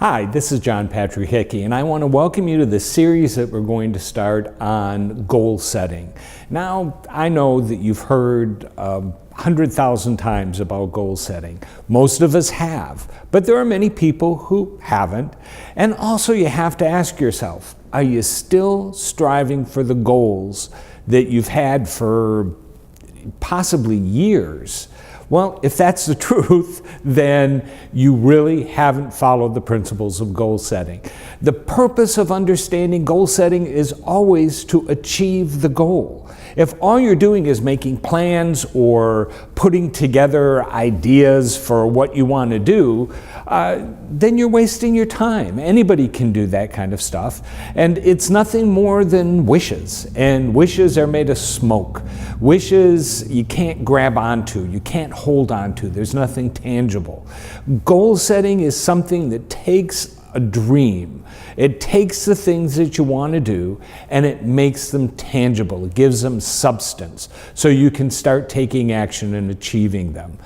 Hi, this is John Patrick Hickey, and I want to welcome you to the series that we're going to start on goal setting. Now, I know that you've heard 100,000 times about goal setting. Most of us have, but there are many people who haven't. And also you have to ask yourself, are you still striving for the goals that you've had for possibly years? Well, if that's the truth, then you really haven't followed the principles of goal setting. The purpose of understanding goal setting is always to achieve the goal. If all you're doing is making plans or putting together ideas for what you want to do, then you're wasting your time. Anybody can do that kind of stuff. And it's nothing more than wishes. And wishes are made of smoke. Wishes you can't grab onto, you can't hold onto. There's nothing tangible. Goal setting is something that takes a dream. It takes the things that you want to do and it makes them tangible. It gives them substance so you can start taking action and achieving them.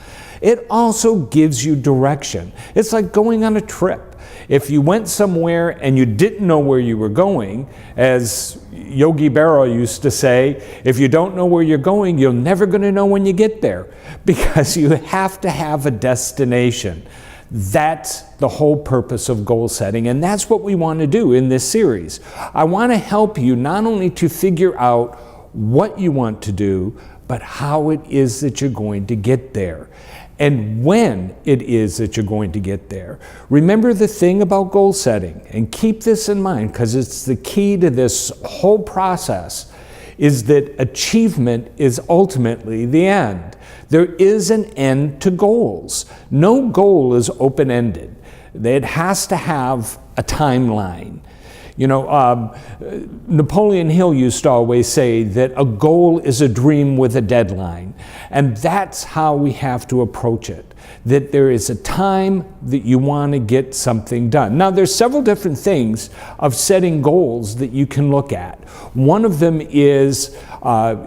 It also gives you direction. It's like going on a trip. If you went somewhere and you didn't know where you were going, as Yogi Berra used to say, if you don't know where you're going, you're never going to know when you get there, because you have to have a destination. That's the whole purpose of goal setting, and that's what we want to do in this series. I want to help you not only to figure out what you want to do, but how it is that you're going to get there, and when it is that you're going to get there. Remember the thing about goal setting, and keep this in mind because it's the key to this whole process, is that achievement is ultimately the end. There is an end to goals. No goal is open-ended. It has to have a timeline. You know, Napoleon Hill used to always say that a goal is a dream with a deadline. And that's how we have to approach it. That there is a time that you want to get something done. Now, there's several different things of setting goals that you can look at. One of them is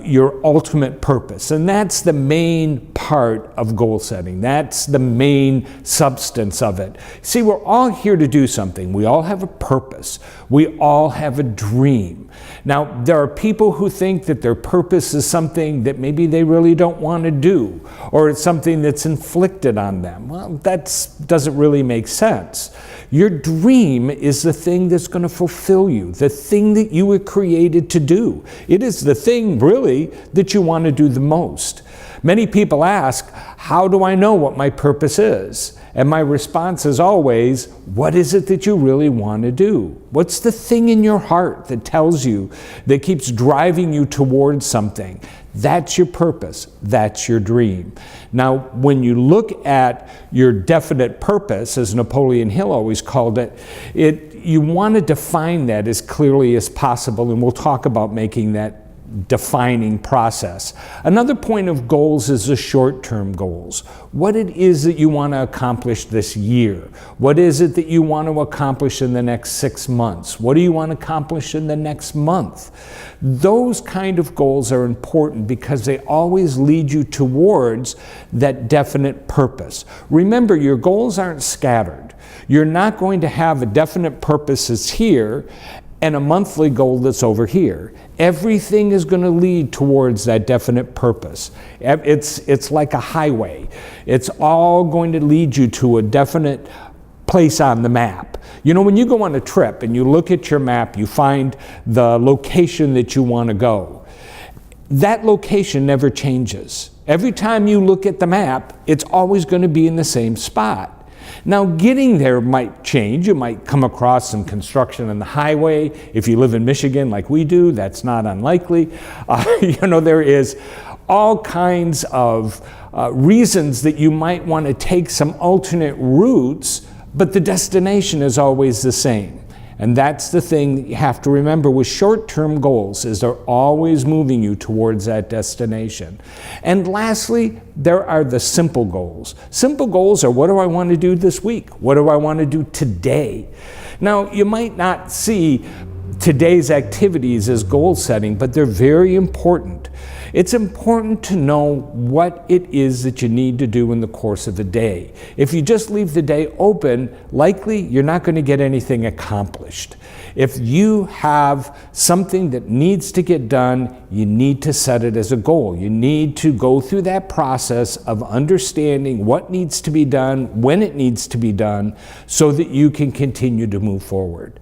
your ultimate purpose, and that's the main part of goal setting. That's the main substance of it. See, we're all here to do something. We all have a purpose. We all have a dream. Now, there are people who think that their purpose is something that maybe they really don't want to do, or it's something that's inflicted on them. Well, that doesn't really make sense. Your dream is the thing that's going to fulfill you, the thing that you were created to do. It is the thing, really, that you want to do the most. Many people ask, how do I know what my purpose is? And my response is always, what is it that you really want to do? What's the thing in your heart that tells you, that keeps driving you towards something? That's your purpose. That's your dream. Now, when you look at your definite purpose, as Napoleon Hill always called it, you want to define that as clearly as possible, and we'll talk about making that defining process. Another point of goals is the short-term goals. What it is that you want to accomplish this year. What is it that you want to accomplish in the next 6 months? What do you want to accomplish in the next month? Those kind of goals are important because they always lead you towards that definite purpose. Remember, your goals aren't scattered. You're not going to have a definite purpose that's here and a monthly goal that's over here. Everything is going to lead towards that definite purpose. It's like a highway. It's all going to lead you to a definite place on the map. You know, when you go on a trip and you look at your map, you find the location that you want to go. That location never changes. Every time you look at the map, it's always going to be in the same spot. Now, getting there might change. You might come across some construction on the highway. If you live in Michigan like we do, that's not unlikely. You know, there is all kinds of reasons that you might want to take some alternate routes, but the destination is always the same. And that's the thing that you have to remember with short-term goals, is they're always moving you towards that destination. And lastly, there are the simple goals. Simple goals are, what do I want to do this week? What do I want to do today? Now, you might not see today's activities as goal setting, but they're very important. It's important to know what it is that you need to do in the course of the day. If you just leave the day open, likely you're not going to get anything accomplished. If you have something that needs to get done, you need to set it as a goal. You need to go through that process of understanding what needs to be done, when it needs to be done, so that you can continue to move forward.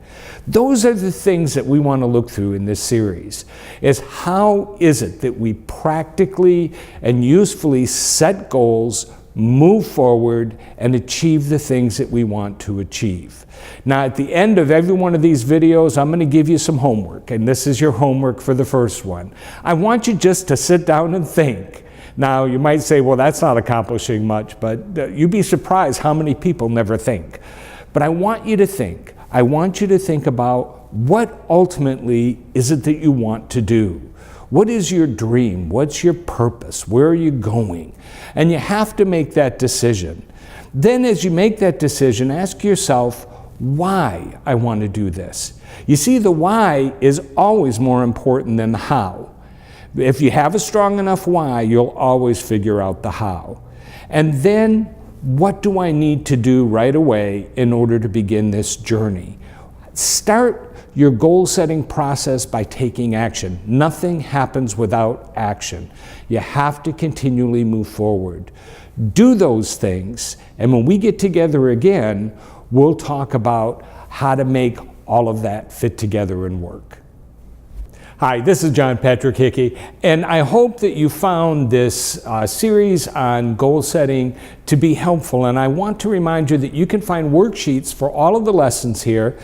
Those are the things that we want to look through in this series, is how is it that we practically and usefully set goals, move forward, and achieve the things that we want to achieve. Now, at the end of every one of these videos, I'm going to give you some homework, and this is your homework for the first one. I want you just to sit down and think. Now, you might say, well, that's not accomplishing much, but you'd be surprised how many people never think. But I want you to think. I want you to think about what ultimately is it that you want to do. What is your dream? What's your purpose? Where are you going? And you have to make that decision. Then as you make that decision, ask yourself, why I want to do this. You see, the why is always more important than the how. If you have a strong enough why, you'll always figure out the how. And then, what do I need to do right away in order to begin this journey? Start your goal-setting process by taking action. Nothing happens without action. You have to continually move forward. Do those things, and when we get together again, we'll talk about how to make all of that fit together and work. Hi, this is John Patrick Hickey, and I hope that you found this series on goal setting to be helpful. And I want to remind you that you can find worksheets for all of the lessons here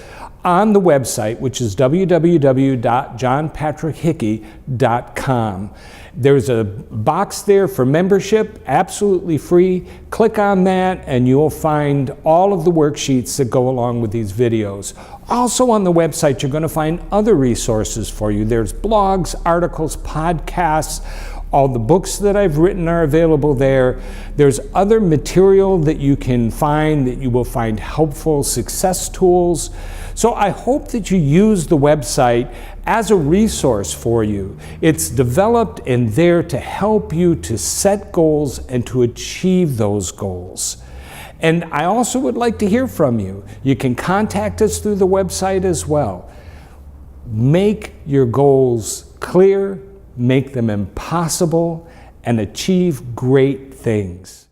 on the website, which is www.johnpatrickhickey.com. There's a box there for membership, absolutely free. Click on that and you'll find all of the worksheets that go along with these videos. Also on the website, you're going to find other resources for you. There's blogs, articles, podcasts. All the books that I've written are available there. There's other material that you can find that you will find helpful, success tools. So I hope that you use the website as a resource for you. It's developed and there to help you to set goals and to achieve those goals. And I also would like to hear from you. You can contact us through the website as well. Make your goals clear, make them impossible, and achieve great things.